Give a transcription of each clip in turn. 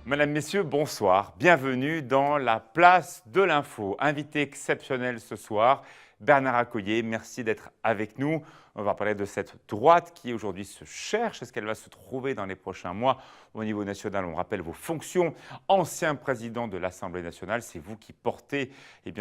Mesdames, Messieurs, bonsoir. Bienvenue dans la place de l'info. Invité exceptionnel ce soir, Bernard Accoyer. Merci d'être avec nous. On va parler de cette droite qui aujourd'hui se cherche. Est-ce qu'elle va se trouver dans les prochains mois au niveau national? On rappelle vos fonctions. Ancien président de l'Assemblée nationale, c'est vous qui portez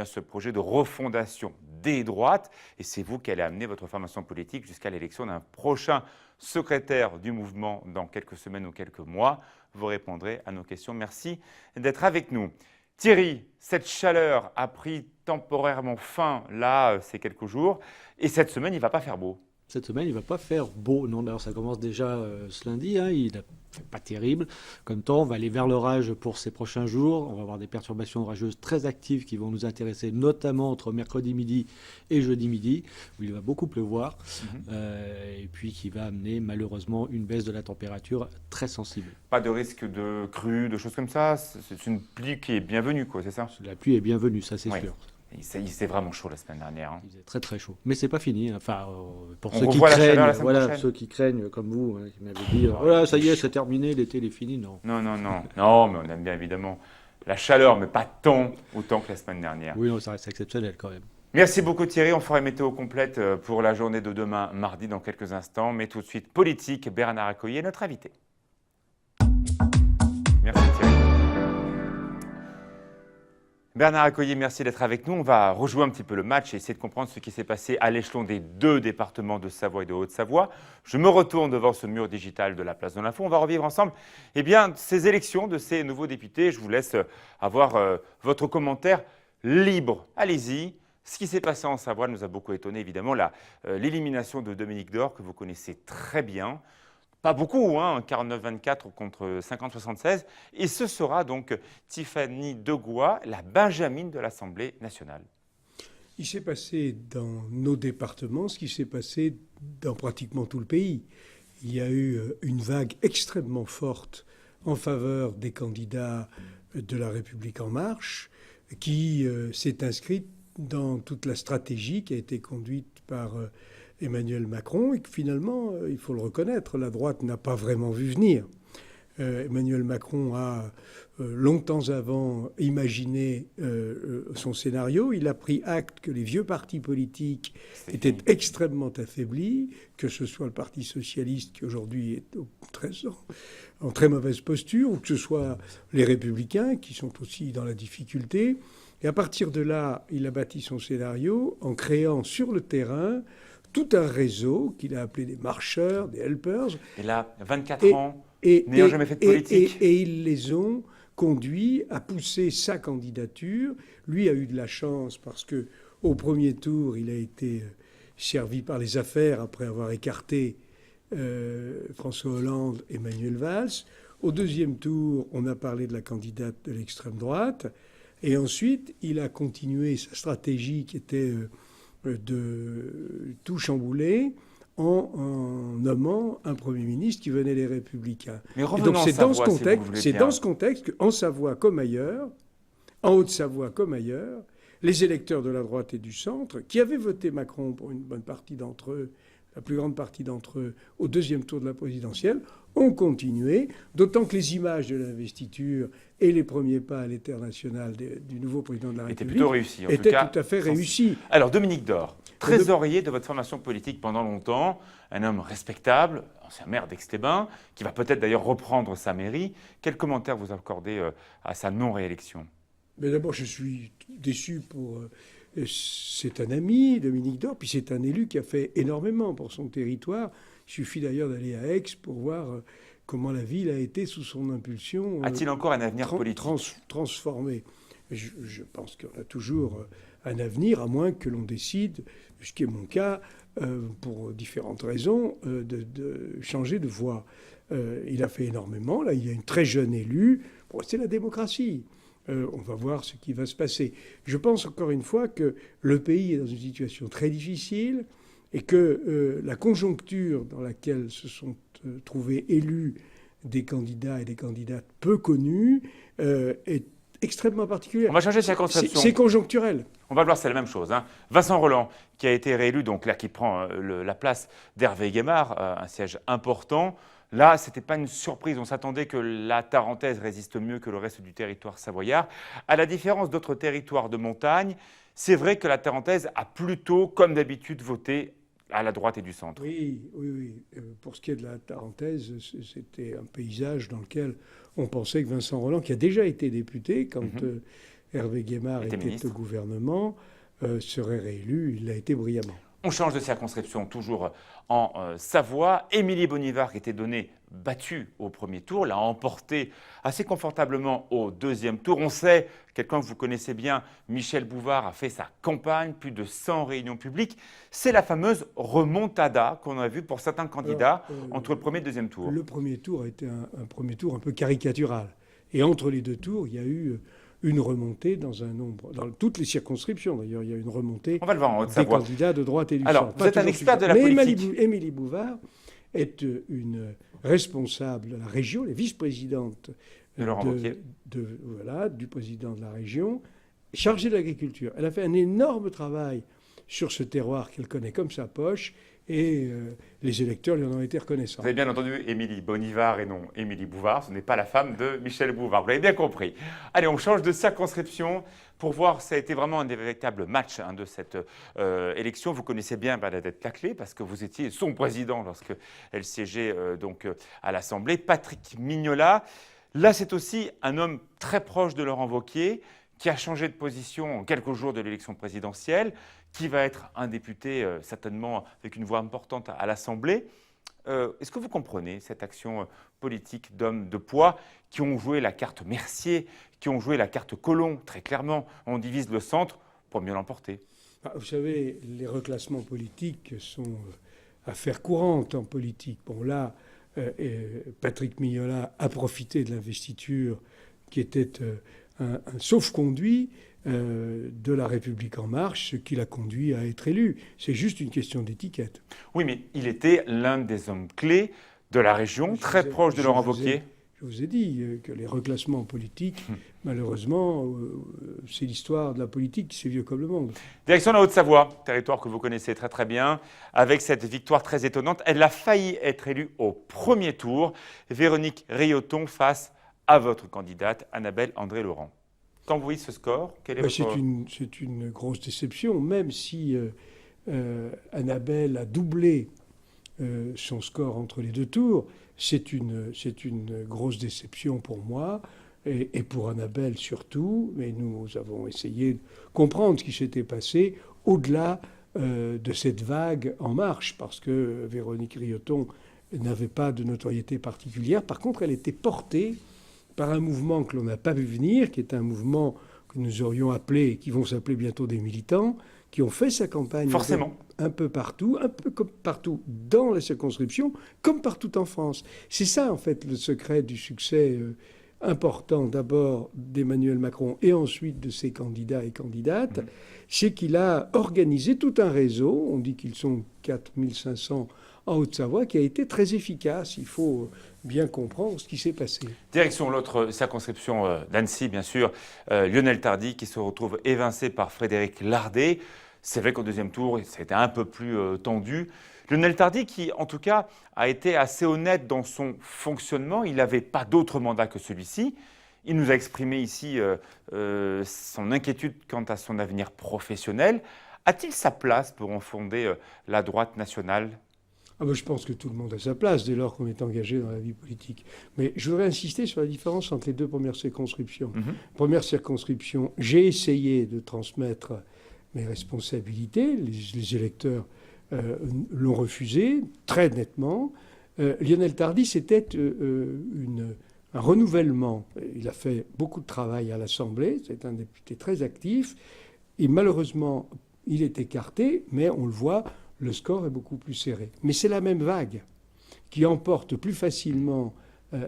ce projet de refondation des droites. Et c'est vous qui allez amener votre formation politique jusqu'à l'élection d'un prochain secrétaire du mouvement dans quelques semaines ou quelques mois. Vous répondrez à nos questions. Merci d'être avec nous. Thierry, cette chaleur a pris temporairement fin là ces quelques jours et cette semaine, il ne va pas faire beau. Cette semaine, il ne va pas faire beau. Non, d'ailleurs, ça commence déjà ce lundi. Il n'est pas terrible. Comme temps, on va aller vers l'orage pour ces prochains jours. On va avoir des perturbations orageuses très actives qui vont nous intéresser, notamment entre mercredi midi et jeudi midi, où il va beaucoup pleuvoir. Et puis qui va amener malheureusement une baisse de la température très sensible. Pas de risque de crue, de choses comme ça. C'est une pluie qui est bienvenue, quoi, c'est ça? La pluie est bienvenue, ça c'est sûr. Il s'est vraiment chaud la semaine dernière. Il faisait très très chaud. Mais c'est pas fini. Enfin, pour ceux qui craignent, comme vous, qui m'avez dit voilà, ça y est, c'est terminé, l'été il est fini. Non. Non, mais on aime bien évidemment la chaleur, mais pas autant que la semaine dernière. Oui, non, ça reste exceptionnel quand même. Merci beaucoup Thierry. On fera une météo complète pour la journée de demain, mardi, dans quelques instants. Mais tout de suite, politique, Bernard Accoyer, notre invité. Merci Thierry. Bernard Accoyer, merci d'être avec nous. On va rejouer un petit peu le match et essayer de comprendre ce qui s'est passé à l'échelon des deux départements de Savoie et de Haute-Savoie. Je me retourne devant ce mur digital de la place de l'info. On va revivre ensemble ces élections de ces nouveaux députés. Je vous laisse avoir votre commentaire libre. Allez-y. Ce qui s'est passé en Savoie nous a beaucoup étonné, évidemment, l'élimination de Dominique Dore, que vous connaissez très bien. Pas beaucoup, 49-24 contre 50-76. Et ce sera donc Tiffany Degois, la benjamine de l'Assemblée nationale. Il s'est passé dans nos départements ce qui s'est passé dans pratiquement tout le pays. Il y a eu une vague extrêmement forte en faveur des candidats de La République En Marche, qui s'est inscrite dans toute la stratégie qui a été conduite par Emmanuel Macron et que finalement, il faut le reconnaître, la droite n'a pas vraiment vu venir. Emmanuel Macron a longtemps avant imaginé son scénario. Il a pris acte que les vieux partis politiques étaient extrêmement affaiblis, que ce soit le Parti socialiste qui aujourd'hui est en très mauvaise posture, ou que ce soit les Républicains qui sont aussi dans la difficulté. Et à partir de là, il a bâti son scénario en créant sur le terrain tout un réseau qu'il a appelé des marcheurs, des helpers. Et là, 24 ans, n'ayant jamais fait de politique. Et ils les ont conduits à pousser sa candidature. Lui a eu de la chance parce que au premier tour, il a été servi par les affaires après avoir écarté François Hollande et Manuel Valls. Au deuxième tour, on a parlé de la candidate de l'extrême droite. Et ensuite, il a continué sa stratégie qui était de tout chambouler en nommant un Premier ministre qui venait des Républicains. Mais revenons en Savoie, c'est dans ce contexte qu'en Savoie comme ailleurs, en Haute-Savoie comme ailleurs, les électeurs de la droite et du centre, qui avaient voté Macron pour une bonne partie d'entre eux, la plus grande partie d'entre eux, au deuxième tour de la présidentielle, ont continué, d'autant que les images de l'investiture et les premiers pas à l'international du nouveau président de la République étaient tout à fait réussis. Alors, Dominique Dore, trésorier de votre formation politique pendant longtemps, un homme respectable, ancien maire d'Aix-les-Bains, qui va peut-être d'ailleurs reprendre sa mairie. Quel commentaire vous accordez à sa non-réélection? Mais d'abord, je suis déçu pour... c'est un ami, Dominique Dore, puis c'est un élu qui a fait énormément pour son territoire. Il suffit d'ailleurs d'aller à Aix pour voir comment la ville a été sous son impulsion. A-t-il encore un avenir politique transformé? Je pense qu'on a toujours un avenir, à moins que l'on décide, ce qui est mon cas, pour différentes raisons, de changer de voie. Il a fait énormément. Là, il y a une très jeune élue. Bon, c'est la démocratie. On va voir ce qui va se passer. Je pense encore une fois que le pays est dans une situation très difficile et que la conjoncture dans laquelle se sont trouvés élus des candidats et des candidates peu connus est extrêmement particulière. On va changer sa conception. C'est conjoncturel. On va le voir, c'est la même chose. Vincent Rolland, qui a été réélu, donc là, qui prend la place d'Hervé Guémard, un siège important. Là, ce n'était pas une surprise. On s'attendait que la Tarentaise résiste mieux que le reste du territoire savoyard. À la différence d'autres territoires de montagne, c'est vrai que la Tarentaise a plutôt, comme d'habitude, voté à la droite et du centre. Oui. Pour ce qui est de la Tarentaise, c'était un paysage dans lequel on pensait que Vincent Rolland, qui a déjà été député quand Hervé Guémard était au gouvernement, serait réélu. Il l'a été brillamment. On change de circonscription, toujours en Savoie. Émilie Bonnivard, qui était donnée battue au premier tour, l'a emporté assez confortablement au deuxième tour. On sait, quelqu'un que vous connaissez bien, Michel Bouvard, a fait sa campagne, plus de 100 réunions publiques. C'est la fameuse remontada qu'on a vue pour certains candidats entre le premier et le deuxième tour. Le premier tour a été un premier tour un peu caricatural. Et entre les deux tours, il y a eu une remontée dans toutes les circonscriptions d'ailleurs, il y a une remontée On va le voir en des Haute-Savoie. candidats de droite et du Alors, centre. vous êtes un expert de la politique. Émilie Bouvard est une responsable de la région, la vice-présidente du président de la région, chargée de l'agriculture. Elle a fait un énorme travail sur ce terroir qu'elle connaît comme sa poche. Et les électeurs lui en ont été reconnaissants. Vous avez bien entendu Émilie Bonnivard et non Émilie Bouvard. Ce n'est pas la femme de Michel Bouvard. Vous l'avez bien compris. Allez, on change de circonscription pour voir. Ça a été vraiment un des véritables matchs de cette élection. Vous connaissez bien Bernadette Laclais parce que vous étiez son président lorsqu'elle siégeait à l'Assemblée. Patrick Mignola. Là, c'est aussi un homme très proche de Laurent Wauquiez qui a changé de position en quelques jours de l'élection présidentielle, qui va être un député certainement avec une voix importante à l'Assemblée. Est-ce que vous comprenez cette action politique d'hommes de poids qui ont joué la carte Mercier, qui ont joué la carte Collomb, très clairement? On divise le centre pour mieux l'emporter. Vous savez, les reclassements politiques sont affaire courante en politique. Bon, là, Patrick Mignola a profité de l'investiture qui était un sauf-conduit de la République En Marche, ce qui l'a conduit à être élu. C'est juste une question d'étiquette. Oui, mais il était l'un des hommes clés de la région, très proche de Laurent Wauquiez. Je vous ai dit que les reclassements politiques, malheureusement, c'est l'histoire de la politique, c'est vieux comme le monde. Direction la Haute-Savoie, territoire que vous connaissez très très bien, avec cette victoire très étonnante. Elle a failli être élue au premier tour. Véronique Rioton face à votre candidate, Annabelle André-Laurent. Quand vous voyez ce score, quel est votre... C'est une grosse déception, même si Annabelle a doublé son score entre les deux tours. C'est une grosse déception pour moi et pour Annabelle surtout. Mais nous avons essayé de comprendre ce qui s'était passé au-delà de cette vague En Marche, parce que Véronique Rioton n'avait pas de notoriété particulière. Par contre, elle était portée par un mouvement que l'on n'a pas vu venir, qui est un mouvement que nous aurions appelé, et qui vont s'appeler bientôt des militants, qui ont fait sa campagne forcément un peu partout, un peu comme partout dans la circonscription, comme partout en France. C'est ça, en fait, le secret du succès important, d'abord d'Emmanuel Macron et ensuite de ses candidats et candidates, c'est qu'il a organisé tout un réseau, on dit qu'ils sont 4500 en Haute-Savoie, qui a été très efficace. Il faut bien comprendre ce qui s'est passé. Direction l'autre circonscription d'Annecy, bien sûr, Lionel Tardy qui se retrouve évincé par Frédéric Lardet. C'est vrai qu'au deuxième tour, c'était un peu plus tendu. Lionel Tardy qui, en tout cas, a été assez honnête dans son fonctionnement. Il n'avait pas d'autre mandat que celui-ci. Il nous a exprimé ici son inquiétude quant à son avenir professionnel. A-t-il sa place pour en fonder la droite nationale ? Je pense que tout le monde a sa place dès lors qu'on est engagé dans la vie politique. Mais je voudrais insister sur la différence entre les deux premières circonscriptions. Première circonscription, j'ai essayé de transmettre mes responsabilités. Les électeurs l'ont refusé très nettement. Lionel Tardy, c'était un renouvellement. Il a fait beaucoup de travail à l'Assemblée. C'est un député très actif. Et malheureusement, il est écarté, mais on le voit, le score est beaucoup plus serré. Mais c'est la même vague qui emporte plus facilement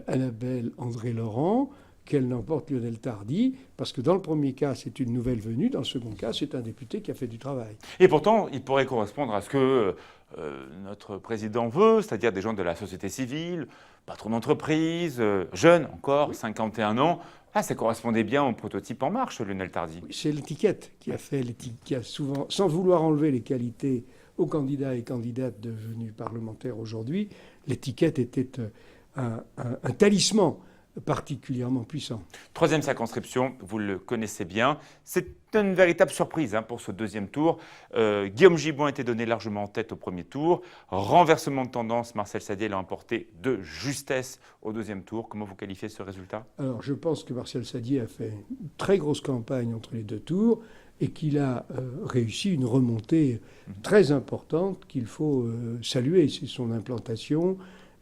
Annabelle André-Laurent qu'elle n'emporte Lionel Tardy, parce que dans le premier cas, c'est une nouvelle venue, dans le second cas, c'est un député qui a fait du travail. Et pourtant, il pourrait correspondre à ce que notre président veut, c'est-à-dire des gens de la société civile, patrons d'entreprise, jeunes encore, 51 ans. Ah, ça correspondait bien au prototype En Marche, Lionel Tardy. Oui, c'est l'étiquette qui a souvent, sans vouloir enlever les qualités aux candidats et candidates devenus parlementaires aujourd'hui, l'étiquette était un talisman particulièrement puissant. Troisième circonscription, vous le connaissez bien. C'est une véritable surprise pour ce deuxième tour. Guillaume Gibault a été donné largement en tête au premier tour. Renversement de tendance, Marcel Sadier l'a emporté de justesse au deuxième tour. Comment vous qualifiez ce résultat? Alors, je pense que Marcel Sadier a fait une très grosse campagne entre les deux tours et qu'il a réussi une remontée très importante qu'il faut saluer. C'est son implantation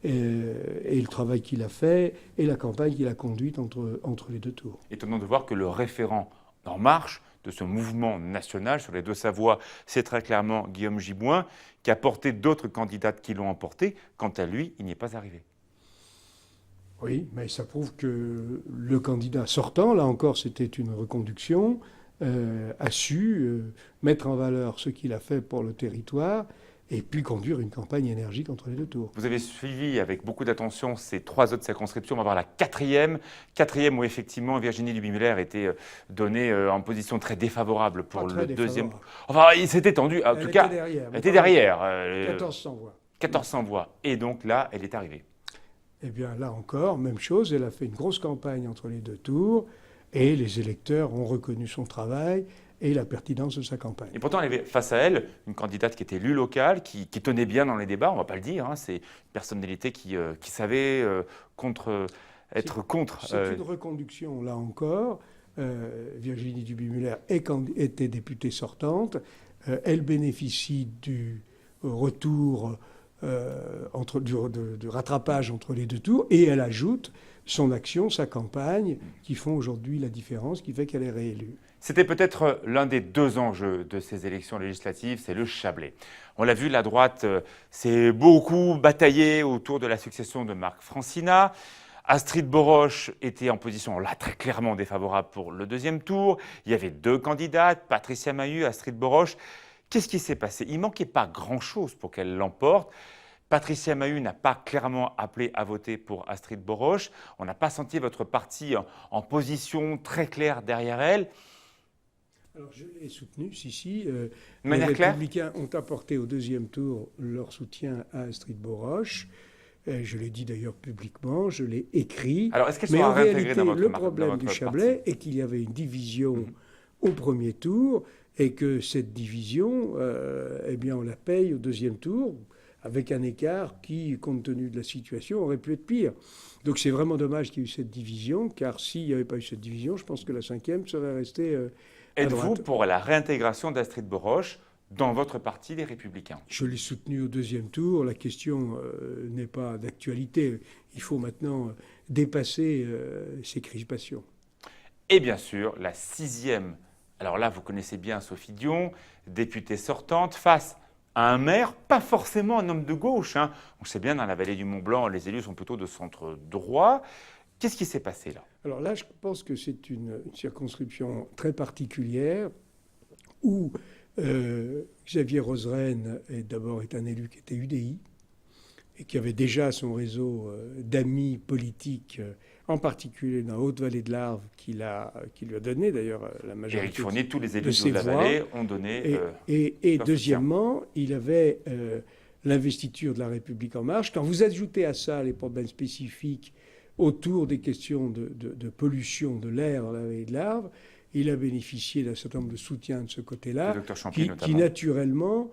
et le travail qu'il a fait et la campagne qu'il a conduite entre les deux tours. Étonnant de voir que le référent En Marche de ce mouvement national sur les deux Savoies, c'est très clairement Guillaume Gibault, qui a porté d'autres candidates qui l'ont emporté. Quant à lui, il n'y est pas arrivé. Oui, mais ça prouve que le candidat sortant, là encore c'était une reconduction, a su mettre en valeur ce qu'il a fait pour le territoire et puis conduire une campagne énergique entre les deux tours. Vous avez suivi avec beaucoup d'attention ces trois autres circonscriptions. On va voir la quatrième où effectivement Virginie Duby-Muller était donnée en position très défavorable pour le deuxième. Enfin, il s'était tendu. En tout cas, elle était derrière. 1400 voix. 1400 voix. Et donc là, elle est arrivée. Eh bien là encore, même chose, elle a fait une grosse campagne entre les deux tours et les électeurs ont reconnu son travail et la pertinence de sa campagne. Et pourtant, elle avait face à elle une candidate qui était élue locale, qui tenait bien dans les débats, on ne va pas le dire, c'est une personnalité qui savait être contre. C'est une reconduction, là encore. Virginie Duby-Muller était députée sortante. Elle bénéficie du retour, du rattrapage entre les deux tours, et elle ajoute son action, sa campagne, qui font aujourd'hui la différence, qui fait qu'elle est réélue. C'était peut-être l'un des deux enjeux de ces élections législatives, c'est le Chablais. On l'a vu, la droite s'est beaucoup bataillée autour de la succession de Marc Francina. Astrid Boroche était en position, là, très clairement défavorable pour le deuxième tour. Il y avait deux candidates, Patricia Mahut, Astrid Boroche. Qu'est-ce qui s'est passé? Il ne manquait pas grand-chose pour qu'elle l'emporte. Patricia Mahut n'a pas clairement appelé à voter pour Astrid Boroche. On n'a pas senti votre parti en position très claire derrière elle. Alors je l'ai soutenu, si. Les Républicains ont apporté au deuxième tour leur soutien à Astrid Boroche. Je l'ai dit d'ailleurs publiquement, je l'ai écrit. Alors est-ce qu'elle sera réintégrée dans votre le problème du Chablais est qu'il y avait une division au premier tour et que cette division, eh bien, on la paye au deuxième tour avec un écart qui, compte tenu de la situation, aurait pu être pire. Donc c'est vraiment dommage qu'il y ait eu cette division, car s'il n'y avait pas eu cette division, je pense que la cinquième serait restée Êtes-vous pour la réintégration d'Astrid Boroche dans votre parti, les Républicains? Je l'ai soutenu au deuxième tour. La question n'est pas d'actualité. Il faut maintenant dépasser ces crispations. Et bien sûr, la sixième. Alors là, vous connaissez bien Sophie Dion, députée sortante, face à un maire, pas forcément un homme de gauche. On sait bien, dans la vallée du Mont-Blanc, les élus sont plutôt de centre droit. Qu'est-ce qui s'est passé là? Alors là, je pense que c'est une circonscription très particulière où Xavier Roseraine d'abord est un élu qui était UDI et qui avait déjà son réseau d'amis politiques, en particulier dans la Haute-Vallée de l'Arve, qui lui a donné d'ailleurs la majorité. Éric Fournier, tous les élus de la vallée ont donné. Et deuxièmement, il avait l'investiture de la République En Marche. Quand vous ajoutez à ça les problèmes spécifiques autour des questions de pollution de l'air dans la vallée de l'Arve, il a bénéficié d'un certain nombre de soutiens de ce côté-là, qui naturellement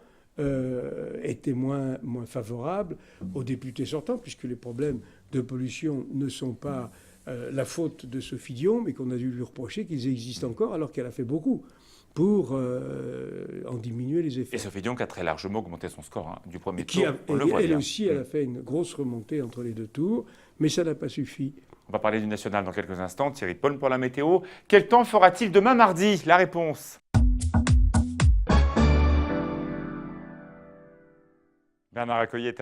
était moins favorable aux députés sortants, puisque les problèmes de pollution ne sont pas la faute de Sophie Dion, mais qu'on a dû lui reprocher qu'ils existent encore, alors qu'elle a fait beaucoup pour en diminuer les effets. Et Sophie Dion qui a très largement augmenté son score du premier tour. Elle aussi, elle a fait une grosse remontée entre les deux tours, mais ça n'a pas suffi. On va parler du national dans quelques instants. Thierry Paul pour la météo. Quel temps fera-t-il demain mardi? La réponse. Bernard Accoyer est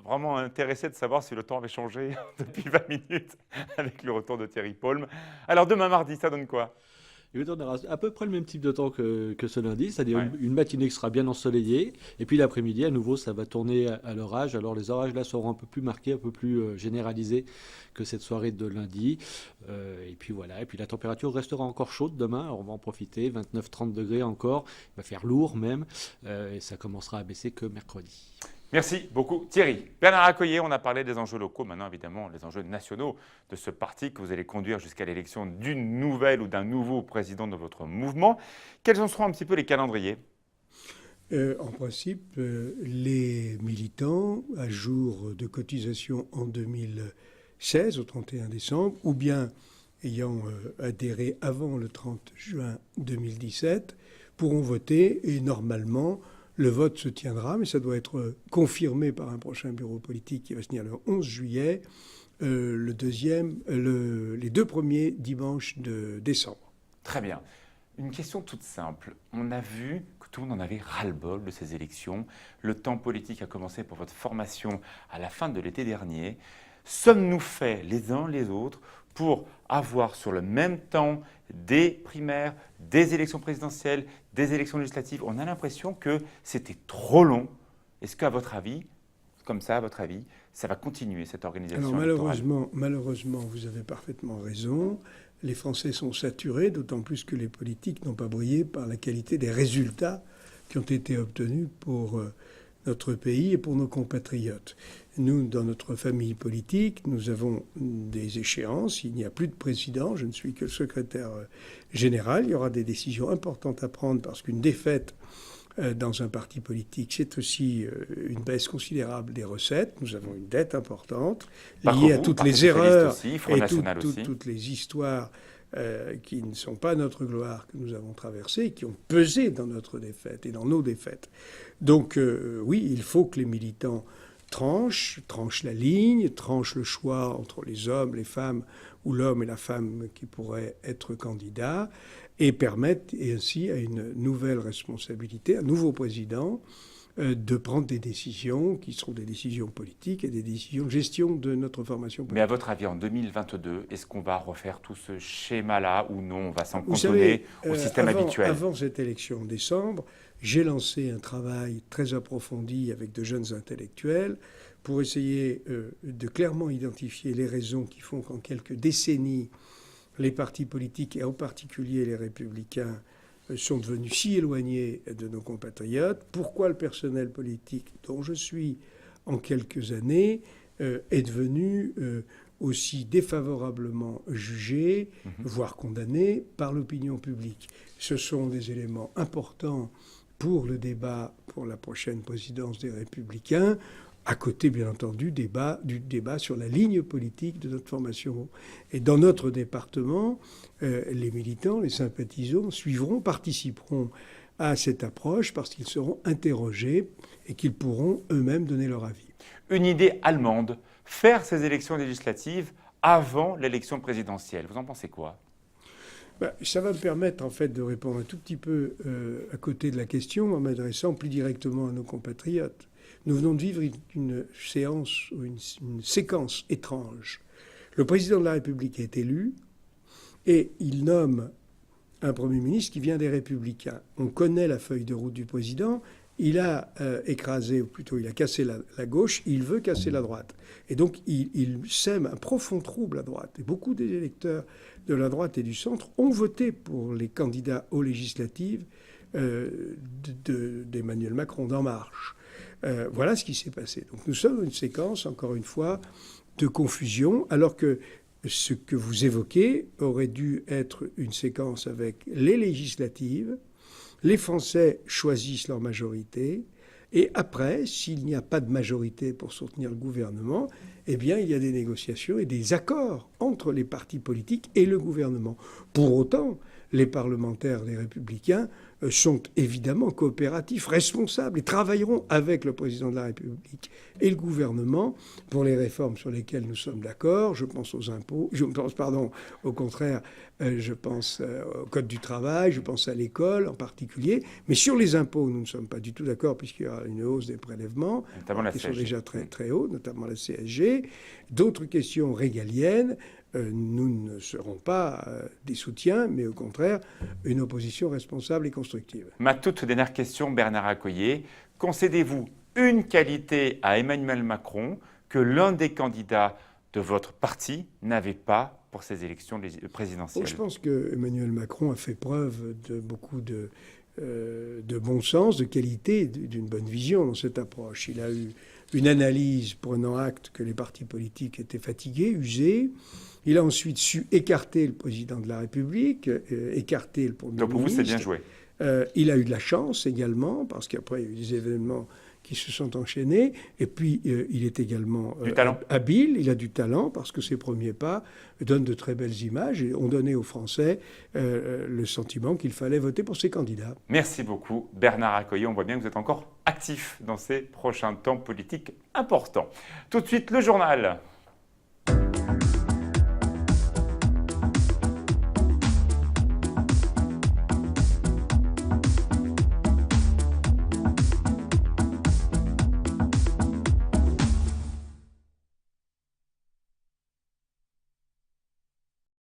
vraiment intéressé de savoir si le temps avait changé depuis 20 minutes avec le retour de Thierry Paulme. Alors demain mardi, ça donne quoi? Et on aura à peu près le même type de temps que ce lundi, c'est-à-dire Ouais. une matinée qui sera bien ensoleillée, et puis l'après-midi, à nouveau, ça va tourner à l'orage. Alors les orages là seront un peu plus marqués, un peu plus généralisés que cette soirée de lundi. Et puis voilà, et puis la température restera encore chaude demain, alors on va en profiter, 29-30 degrés encore, il va faire lourd même, et ça commencera à baisser que mercredi. Merci beaucoup Thierry. Bernard Accoyer, on a parlé des enjeux locaux, maintenant évidemment les enjeux nationaux de ce parti que vous allez conduire jusqu'à l'élection d'une nouvelle ou d'un nouveau président de votre mouvement. Quels en seront un petit peu les calendriers? En principe, les militants à jour de cotisation en 2016, au 31 décembre, ou bien ayant adhéré avant le 30 juin 2017, pourront voter et normalement, le vote se tiendra, mais ça doit être confirmé par un prochain bureau politique qui va se tenir le 11 juillet, les deux premiers dimanches de décembre. Très bien. Une question toute simple. On a vu que tout le monde en avait ras-le-bol de ces élections. Le temps politique a commencé pour votre formation à la fin de l'été dernier. Sommes-nous faits les uns les autres pour avoir sur le même temps des primaires, des élections présidentielles, des élections législatives? On a l'impression que c'était trop long. Est-ce qu'à votre avis, comme ça, à votre avis, ça va continuer cette organisation Alors électorale? malheureusement, vous avez parfaitement raison. Les Français sont saturés, d'autant plus que les politiques n'ont pas brillé par la qualité des résultats qui ont été obtenus pour notre pays et pour nos compatriotes. Nous, dans notre famille politique, nous avons des échéances. Il n'y a plus de président, je ne suis que le secrétaire général. Il y aura des décisions importantes à prendre parce qu'une défaite dans un parti politique, c'est aussi une baisse considérable des recettes. Nous avons une dette importante liée à toutes les erreurs et toutes les histoires qui ne sont pas notre gloire que nous avons traversées, qui ont pesé dans notre défaite et dans nos défaites. Donc oui, il faut que les militants tranchent la ligne, tranchent le choix entre les hommes, les femmes, ou l'homme et la femme qui pourraient être candidats, et permettent ainsi à une nouvelle responsabilité, un nouveau président, de prendre des décisions qui seront des décisions politiques et des décisions de gestion de notre formation politique. Mais à votre avis, en 2022, est-ce qu'on va refaire tout ce schéma-là ou non? On va s'en cantonner au système habituel? Avant cette élection en décembre, j'ai lancé un travail très approfondi avec de jeunes intellectuels pour essayer de clairement identifier les raisons qui font qu'en quelques décennies, les partis politiques, et en particulier les républicains, sont devenus si éloignés de nos compatriotes. Pourquoi le personnel politique, dont je suis en quelques années, est devenu aussi défavorablement jugé, voire condamné par l'opinion publique. Ce sont des éléments importants pour le débat pour la prochaine présidence des Républicains, à côté, bien entendu, du débat sur la ligne politique de notre formation. Et dans notre département, les militants, les sympathisants suivront, participeront à cette approche parce qu'ils seront interrogés et qu'ils pourront eux-mêmes donner leur avis. Une idée allemande, faire ces élections législatives avant l'élection présidentielle. Vous en pensez quoi? Ça va me permettre en fait de répondre un tout petit peu à côté de la question en m'adressant plus directement à nos compatriotes. Nous venons de vivre une séance ou une séquence étrange. Le président de la République est élu et il nomme un Premier ministre qui vient des Républicains. On connaît la feuille de route du président. Il a écrasé, ou plutôt il a cassé la gauche, il veut casser la droite. Et donc il sème un profond trouble à droite. Et beaucoup des électeurs de la droite et du centre ont voté pour les candidats aux législatives d'Emmanuel Macron, d'En Marche. Voilà ce qui s'est passé. Donc nous sommes dans une séquence, encore une fois, de confusion, alors que ce que vous évoquez aurait dû être une séquence avec les législatives. Les Français choisissent leur majorité. Et après, s'il n'y a pas de majorité pour soutenir le gouvernement, eh bien, il y a des négociations et des accords entre les partis politiques et le gouvernement. Pour autant, les parlementaires, les Républicains, sont évidemment coopératifs, responsables et travailleront avec le président de la République et le gouvernement pour les réformes sur lesquelles nous sommes d'accord. Je pense aux impôts, au contraire, je pense au Code du travail, je pense à l'école en particulier. Mais sur les impôts, nous ne sommes pas du tout d'accord puisqu'il y aura une hausse des prélèvements qui sont déjà très, très hauts, notamment la CSG. D'autres questions régaliennes, nous ne serons pas des soutiens, mais au contraire, une opposition responsable et constructive. Ma toute dernière question, Bernard Accoyer. Concédez-vous une qualité à Emmanuel Macron que l'un des candidats de votre parti n'avait pas pour ces élections présidentielles? Je pense que Emmanuel Macron a fait preuve de beaucoup de bon sens, de qualité, d'une bonne vision dans cette approche. Il a eu une analyse prenant acte que les partis politiques étaient fatigués, usés. Il a ensuite su écarter le président de la République, écarter le Premier ministre. Donc pour vous, c'est bien joué. Il a eu de la chance également, parce qu'après, il y a eu des événements qui se sont enchaînés. Et puis, il est également habile. Il a du talent, parce que ses premiers pas donnent de très belles images et ont donné aux Français le sentiment qu'il fallait voter pour ces candidats. Merci beaucoup, Bernard Accoyer. On voit bien que vous êtes encore actif dans ces prochains temps politiques importants. Tout de suite, le journal.